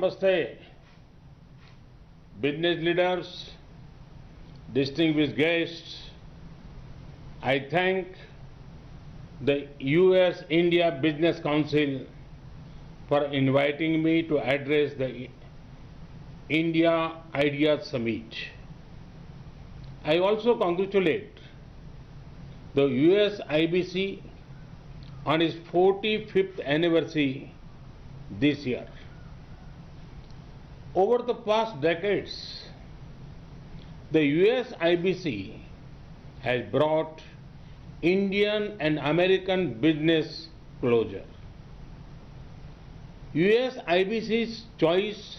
Namaste, business leaders, distinguished guests. I thank the US India Business Council for inviting me to address the India Ideas Summit. I also congratulate the US IBC on its 45th anniversary this year. Over the past decades, the US IBC has brought Indian and American business closer. US IBC's choice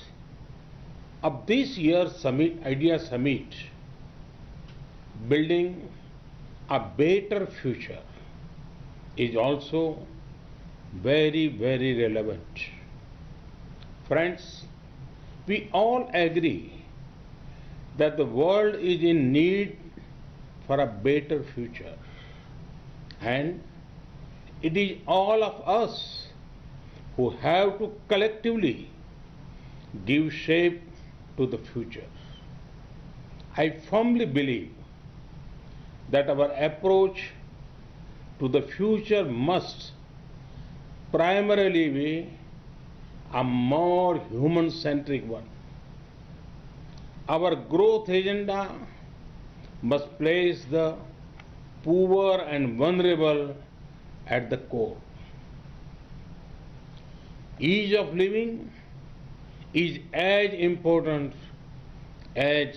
of this year's summit, Idea Summit, building a better future, is also very, very relevant. Friends, we all agree that the world is in need for a better future, and it is all of us who have to collectively give shape to the future. I firmly believe that our approach to the future must primarily be a more human-centric one. Our growth agenda must place the poor and vulnerable at the core. Ease of living is as important as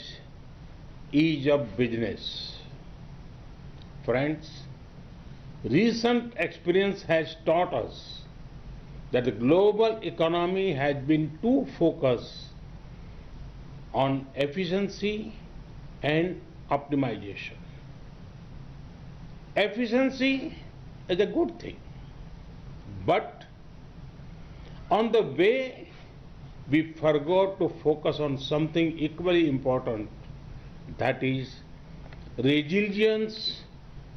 ease of business. Friends, recent experience has taught us that the global economy has been too focused on efficiency and optimization. Efficiency is a good thing, but on the way we forgot to focus on something equally important, that is resilience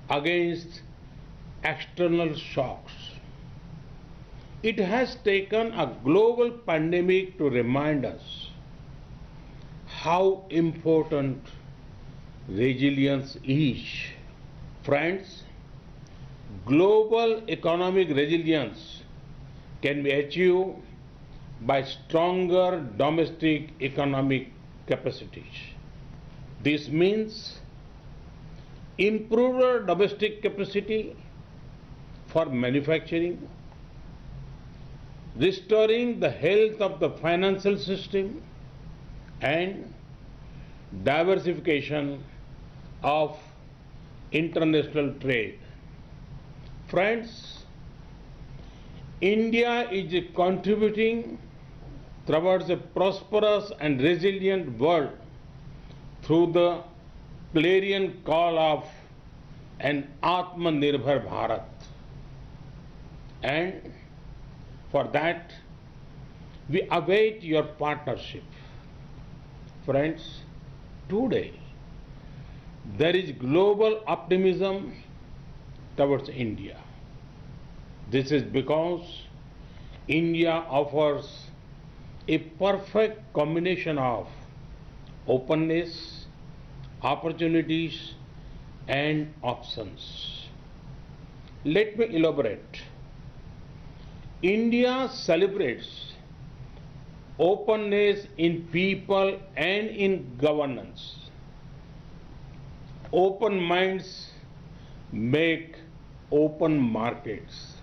against external shocks. It has taken a global pandemic to remind us how important resilience is. Friends, global economic resilience can be achieved by stronger domestic economic capacities. This means improved domestic capacity for manufacturing, restoring the health of the financial system, and diversification of international trade. Friends, India is contributing towards a prosperous and resilient world through the clarion call of an Atmanirbhar Bharat. And for that, we await your partnership. Friends, today there is global optimism towards India. This is because India offers a perfect combination of openness, opportunities, and options. Let me elaborate. India celebrates openness in people and in governance. Open minds make open markets.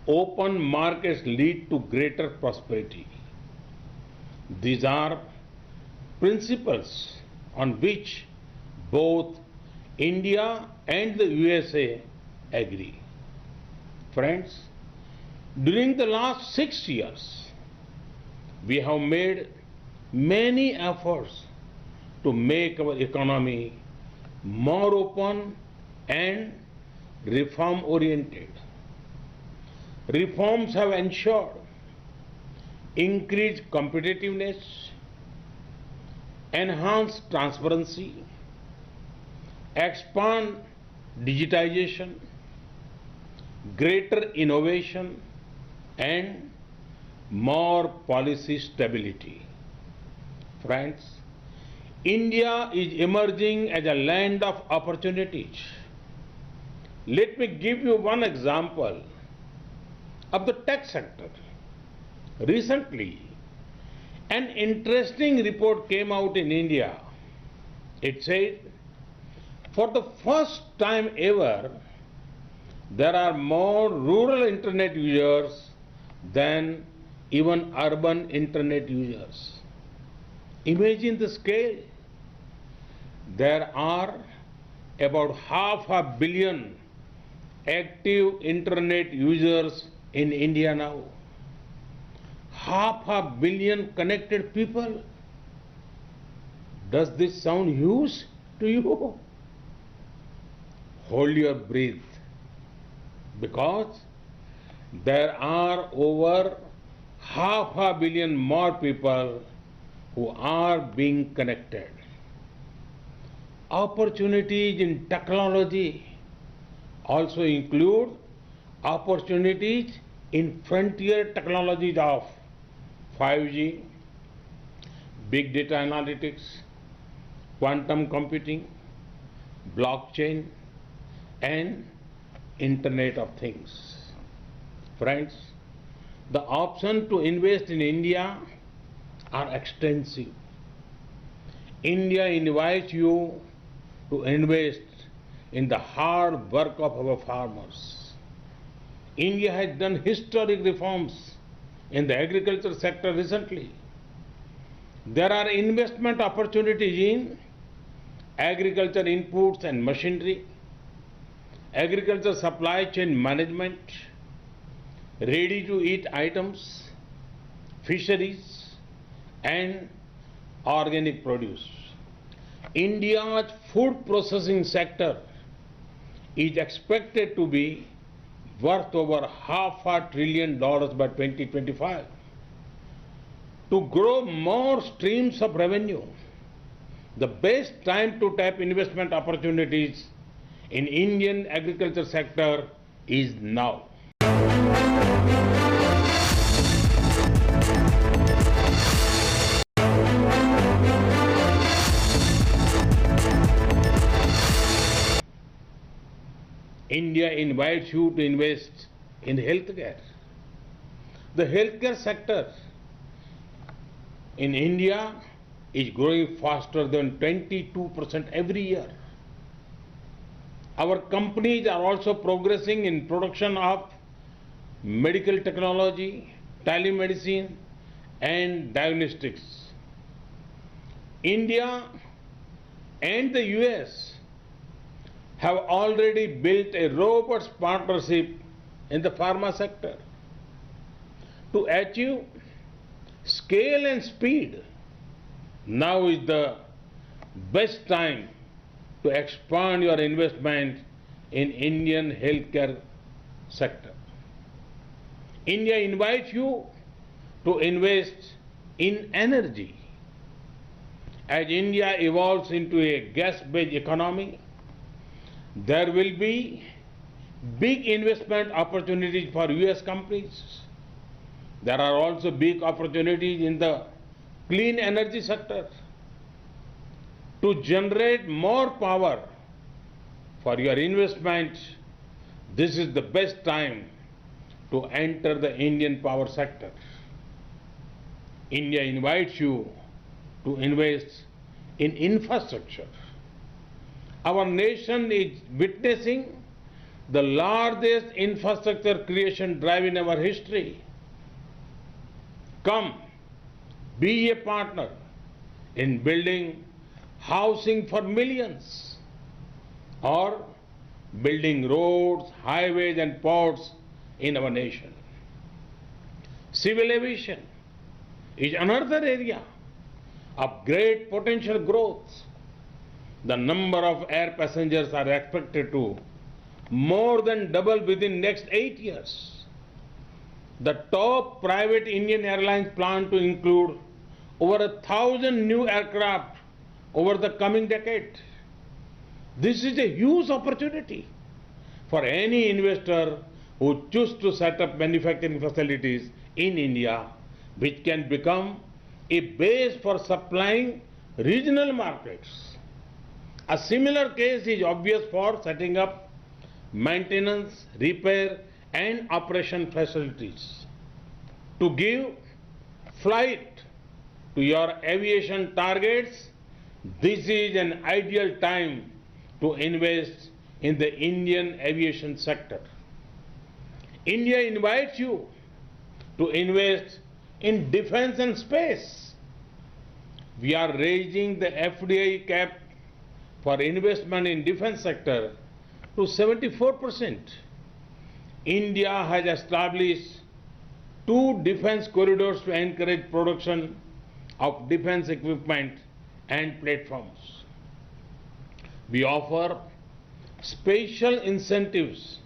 Open markets lead to greater prosperity. These are principles on which both India and the USA agree. Friends, during the last 6 years, we have made many efforts to make our economy more open and reform-oriented. Reforms have ensured increased competitiveness, enhanced transparency, expand digitization, greater innovation, and more policy stability. Friends, India is emerging as a land of opportunities. Let me give you one example of the tech sector. Recently, an interesting report came out in India. It said, for the first time ever, there are more rural internet users than even urban internet users. Imagine the scale. There are about 500 million active internet users in India now. 500 million connected people. Does this sound huge to you? Hold your breath, because there are over 500 million more people who are being connected. Opportunities in technology also include opportunities in frontier technologies of 5G, big data analytics, quantum computing, blockchain, and Internet of Things. Friends, the options to invest in India are extensive. India invites you to invest in the hard work of our farmers. India has done historic reforms in the agriculture sector recently. There are investment opportunities in agriculture inputs and machinery, agriculture supply chain management, ready-to-eat items, fisheries, and organic produce. India's food processing sector is expected to be worth over $500 billion by 2025. To grow more streams of revenue, the best time to tap investment opportunities in Indian agriculture sector is now. India invites you to invest in healthcare. The healthcare sector in India is growing faster than 22% every year. Our companies are also progressing in production of medical technology, telemedicine, and diagnostics. India and the US have already built a robust partnership in the pharma sector. To achieve scale and speed, now is the best time to expand your investment in Indian healthcare sector. India invites you to invest in energy. As India evolves into a gas-based economy, there will be big investment opportunities for US companies. There are also big opportunities in the clean energy sector. To generate more power for your investment, this is the best time to enter the Indian power sector. India invites you to invest in infrastructure. Our nation is witnessing the largest infrastructure creation drive in our history. Come, be a partner in building housing for millions, or building roads, highways, and ports in our nation. Civil aviation is another area of great potential growth. The number of air passengers are expected to more than double within next 8 years. The top private Indian airlines plan to include over 1,000 new aircraft over the coming decade. This is a huge opportunity for any investor who chooses to set up manufacturing facilities in India, which can become a base for supplying regional markets. A similar case is obvious for setting up maintenance, repair, and operation facilities. To give flight to your aviation targets, this is an ideal time to invest in the Indian aviation sector. India invites you to invest in defense and space. We are raising the FDI cap for investment in defense sector to 74%. India has established 2 defense corridors to encourage production of defense equipment and platforms. We offer special incentives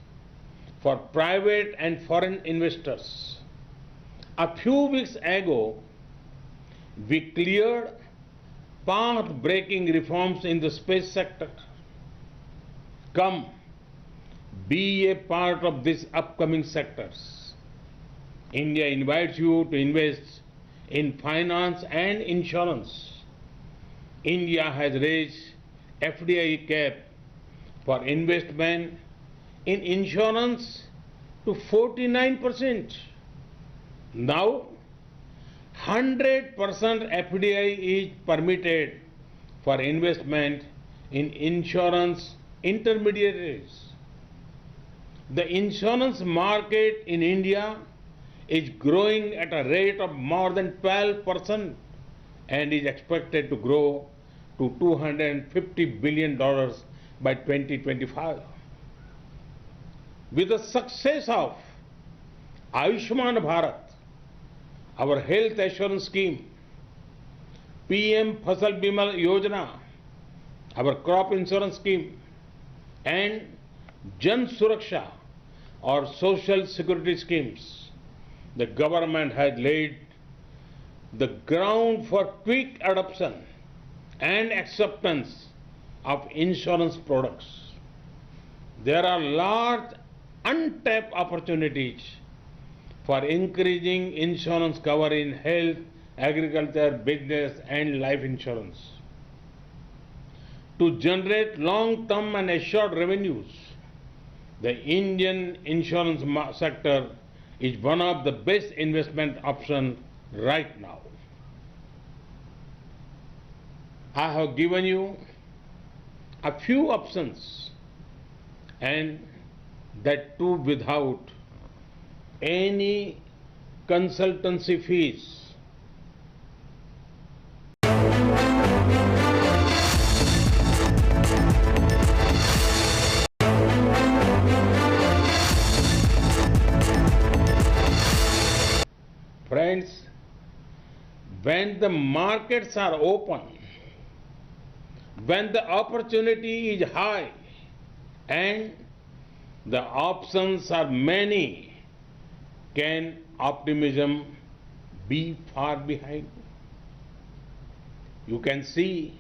for private and foreign investors. A few weeks ago, we cleared path-breaking reforms in the space sector. Come, be a part of these upcoming sectors. India invites you to invest in finance and insurance. India has raised FDI cap for investment in insurance to 49%. Now, 100% FDI is permitted for investment in insurance intermediaries. The insurance market in India is growing at a rate of more than 12% and is expected to grow to $250 billion by 2025. With the success of Ayushman Bharat, our health assurance scheme, PM Fasal Bima Yojana, our crop insurance scheme, and Jan Suraksha, or social security schemes, the government has laid the ground for quick adoption and acceptance of insurance products. There are large untapped opportunities for increasing insurance cover in health, agriculture, business, and life insurance. To generate long-term and assured revenues, the Indian insurance sector is one of the best investment options right now. I have given you a few options, and that too without any consultancy fees. Friends, when the markets are open, when the opportunity is high and the options are many, can optimism be far behind? You can see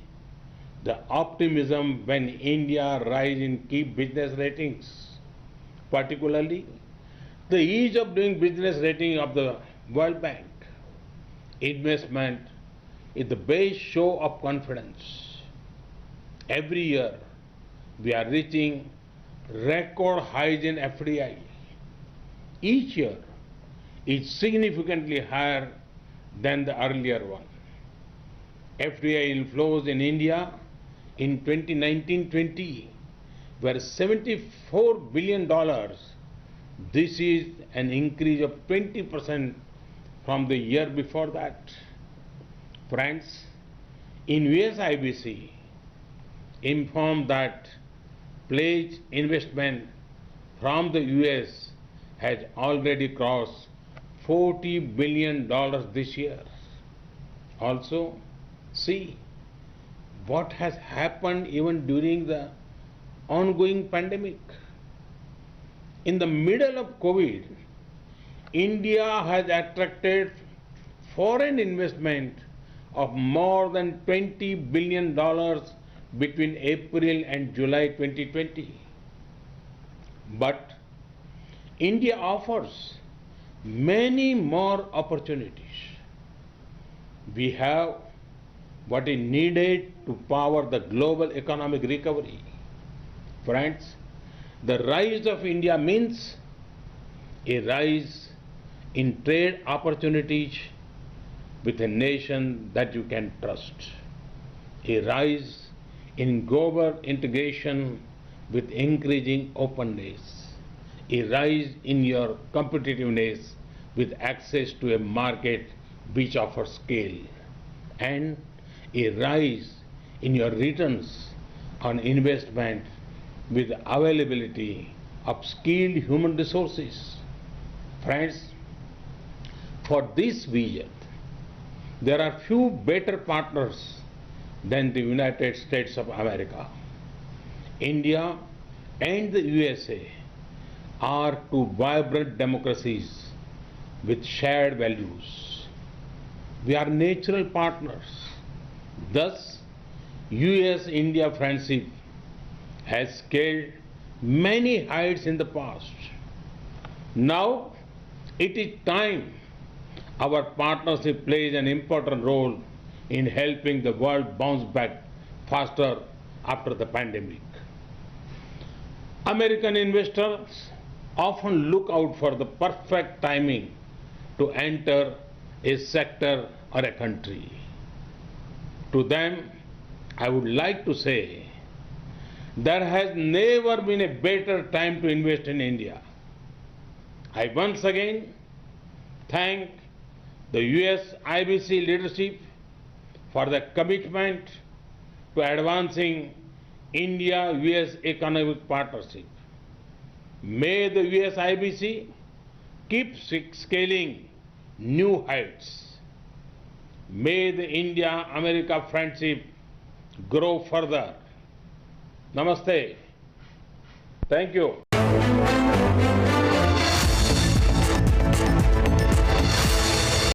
the optimism when India rises in key business ratings, particularly the ease of doing business rating of the World Bank. Investment is the base show of confidence. Every year, we are reaching record highs in FDI. Each year is significantly higher than the earlier one. FDI inflows in India in 2019-20 were $74 billion. This is an increase of 20% from the year before that. Friends, in US IBC informed that pledged investment from the US has already crossed $40 billion this year. Also, see what has happened even during the ongoing pandemic. In the middle of COVID, India has attracted foreign investment of more than $20 billion between April and July 2020. But India offers many more opportunities. We have what is needed to power the global economic recovery. Friends, the rise of India means a rise in trade opportunities with a nation that you can trust, a rise in global integration with increasing openness, a rise in your competitiveness with access to a market which offers scale, and a rise in your returns on investment with availability of skilled human resources. Friends, for this vision, there are few better partners than the United States of America. India and the USA are two vibrant democracies with shared values. We are natural partners. Thus, US-India friendship has scaled many heights in the past. Now, it is time our partnership plays an important role in helping the world bounce back faster after the pandemic. American investors often look out for the perfect timing to enter a sector or a country. To them, I would like to say, there has never been a better time to invest in India. I once again thank the US IBC leadership for the commitment to advancing India-US economic partnership. May the US IBC keep scaling new heights. May the India-America friendship grow further. Namaste. Thank you.